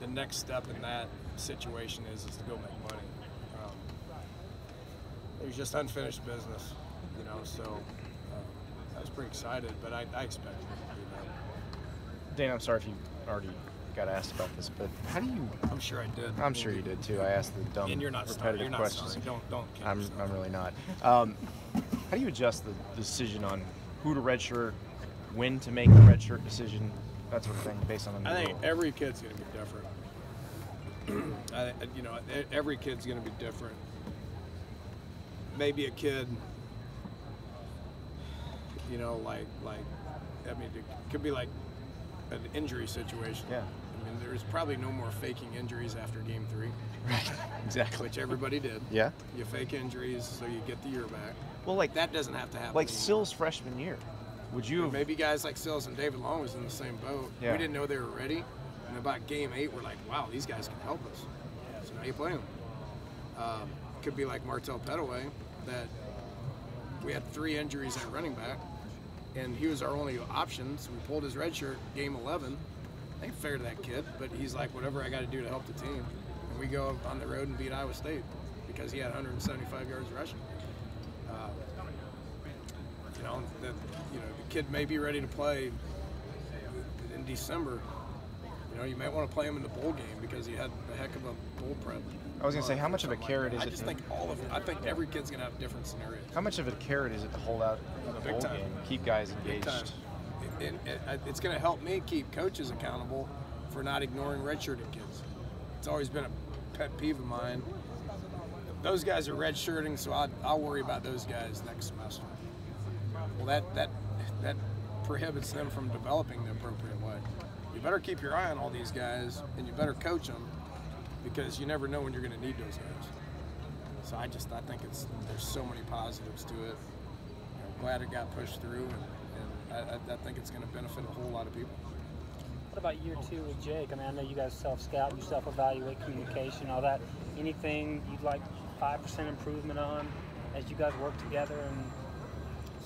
the next step in that situation is to go make money. There's just unfinished business, you know. So I was pretty excited, but I expected it to be that. Dana, I'm sorry if you already got asked about this, but how do you? I'm sure I did. I'm sure you did too. I asked the dumb, and you're not repetitive sorry. questions. Sorry. Don't. I'm really not. How do you adjust the decision on who to redshirt, when to make the redshirt decision, that sort of thing, based on the new I think rule? every kid's going to be different. You know, every kid's going to be different. Maybe a kid, you know, like I mean, it could be like an injury situation. Yeah. I mean, there's probably no more faking injuries after game 3. Right. Exactly. Which everybody did. Yeah. You fake injuries so you get the year back. Well, like that doesn't have to happen. Like anymore. Sill's freshman year. Would you have, maybe guys like Sills and David Long was in the same boat. Yeah. We didn't know they were ready. And about game 8, we're like, wow, these guys can help us. So now you play them. Could be like Martell Pettaway, that we had 3 injuries at running back, and he was our only option, so we pulled his red shirt game 11. Ain't fair to that kid, but he's like, whatever I got to do to help the team. And we go on the road and beat Iowa State because he had 175 yards rushing. You know, the kid may be ready to play in December. You know, you might want to play him in the bowl game because he had a heck of a bowl prep. I was going to say, how much of a carrot is it? I just think all of it. I think every kid's going to have different scenarios. How much of a carrot is it to hold out in the bowl game, keep guys engaged? It's going to help me keep coaches accountable for not ignoring redshirted kids. It's always been a pet peeve of mine. Those guys are redshirting, so I'll worry about those guys next semester. Well, that prohibits them from developing the appropriate way. You better keep your eye on all these guys, and you better coach them, because you never know when you're going to need those guys. So I think there's so many positives to it. I'm glad it got pushed through, and I think it's going to benefit a whole lot of people. What about year 2 with Jake? I mean, I know you guys self-scout, you self-evaluate communication, all that. Anything you'd like 5% improvement on as you guys work together? And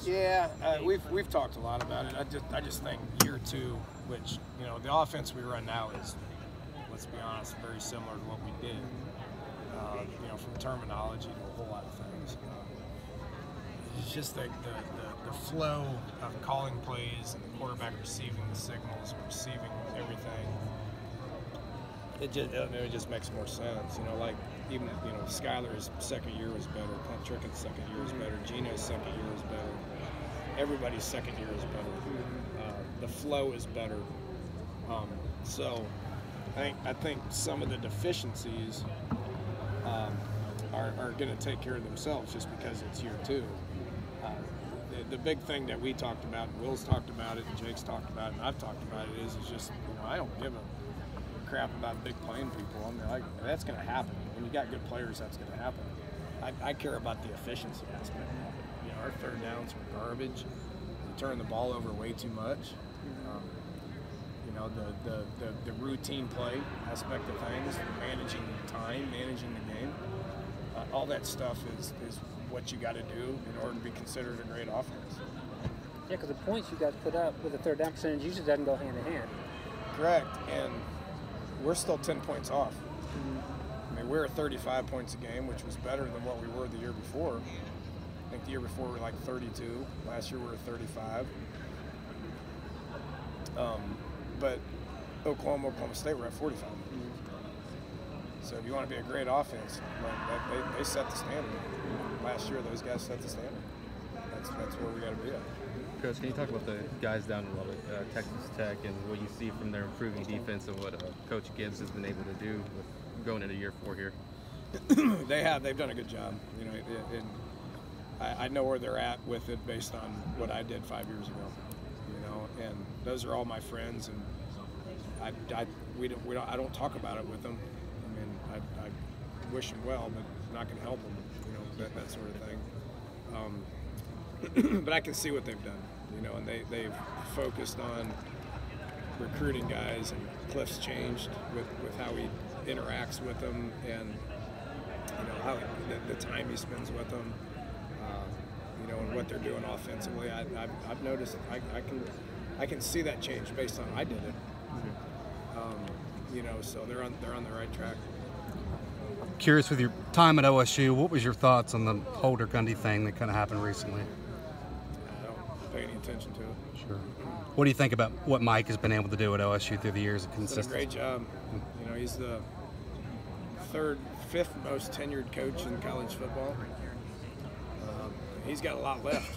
yeah, we've talked a lot about it. I just think year 2, which, you know, the offense we run now is, let's be honest, very similar to what we did. You know, from terminology to a whole lot of things. It's just the flow of calling plays and the quarterback receiving the signals, receiving everything. It just makes more sense. You know, like even, you know, Skyler's second year was better. Clint Trickett's second year was better. Gino's second year was better. Everybody's second year is better. The flow is better. So I think some of the deficiencies are going to take care of themselves just because it's year 2. The big thing that we talked about, and Will's talked about it, and Jake's talked about it, and I've talked about it, is just, you know, I don't give a crap about big playing people. I mean, that's going to happen. When you got good players, that's going to happen. I care about the efficiency aspect. You know, our third downs were garbage. We turn the ball over way too much. You know, the routine play aspect of things, managing time, managing the game, all that stuff is what you got to do in order to be considered a great offense. Yeah, because the points you guys put up with the third down percentage usually doesn't go hand in hand. Correct, and we're still 10 points off. I mean, we're at 35 points a game, which was better than what we were the year before. I think the year before we were like 32. Last year we were at 35. But Oklahoma State were at 45. So if you want to be a great offense, they set the standard. Last year, those guys set the standard. That's where we got to be at. Coach, can you talk about the guys down in Lubbock, Texas Tech, and what you see from their improving defense and what Coach Gibbs has been able to do with going into year 4 here? They've done a good job. You know, I know where they're at with it based on what I did 5 years ago. You know, and those are all my friends, and I don't talk about it with them. I mean, I wish them well, but not going to help them. You know, that sort of thing. But I can see what they've done. You know, and they've focused on recruiting guys, and Cliff's changed with how he interacts with them, and you know how the time he spends with them. You know, and what they're doing offensively. I've noticed. I can see that change based on I did it. so they're on the right track. Curious, with your time at OSU, what was your thoughts on the Holder Gundy thing that kind of happened recently? I don't pay any attention to it. Sure. What do you think about what Mike has been able to do at OSU through the years of He's done a consistency? great job. He's the fifth most tenured coach in college football. He's got a lot left.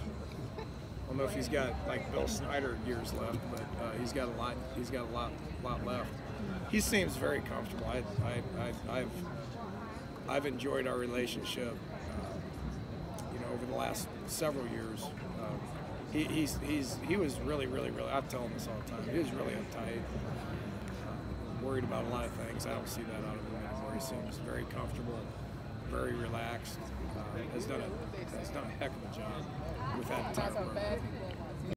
I don't know if he's got like Bill Snyder years left, but he's got a lot. He's got a lot left. He seems very comfortable. I've enjoyed our relationship. Over the last several years. He was really. I tell him this all the time. He was really uptight, worried about a lot of things. I don't see that out of him anymore. He seems very comfortable, very relaxed. Has done a heck of a job with that entire program.